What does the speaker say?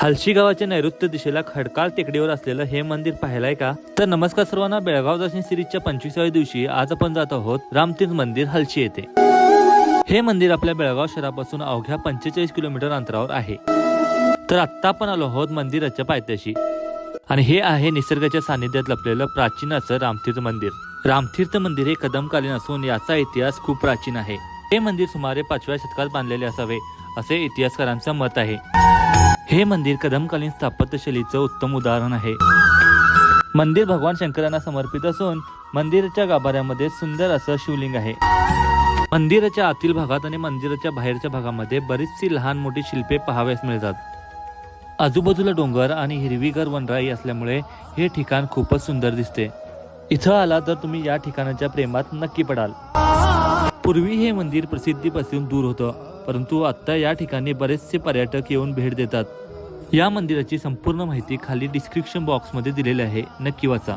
हलशी गावाच्या नैऋत्य दिशेला खडकाळ टेकडीवर असलेलं हे मंदिर पाहिलंय का? तर नमस्कार सर्वांना, बेळगाव दर्शन सिरीजच्या 25व्या दिवशी आज आपण जात आहोत रामतीर्थ मंदिर हलशी येथे। हे मंदिर आपल्या बेळगाव शहरापासून अवघ्या 45 किलोमीटर अंतरावर आहे। तर आत्ता आपण आलो आहोत मंदिराच्या पायथ्याशी आणि हे आहे निसर्गाच्या सानिध्यात लपलेलं प्राचीन असं रामतीर्थ मंदिर। रामतीर्थ मंदिर हे कदमकालीन असून याचा इतिहास खूप प्राचीन आहे। हे मंदिर सुमारे 5व्या शतकात बांधलेले असावे असे इतिहासकारांचं मत आहे। हे मंदिर कदमकालीन स्थापत्यशैलीचं उत्तम उदाहरण आहे। मंदिर भगवान शंकरांना समर्पित असून मंदिराच्या गाभाऱ्यामध्ये सुंदर असं शिवलिंग आहे। मंदिराच्या आतील भागात आणि मंदिराच्या बाहेरच्या भागामध्ये बरीचशी लहान मोठी शिल्पे पाहाव्यास मिळतात। आजूबाजूला डोंगर आणि हिरवीगार वनराई असल्यामुळे हे ठिकाण खूपच सुंदर दिसते। इथं आला तर तुम्ही या ठिकाणाच्या प्रेमात नक्की पडाल। पूर्वी हे मंदिर प्रसिद्धीपासून दूर होतं, परंतु आता या ठिकाणी बरेचसे पर्यटक येऊन भेट देतात। या मंदिराची संपूर्ण माहिती खाली डिस्क्रिप्शन बॉक्समध्ये दिलेली आहे, नक्की वाचा।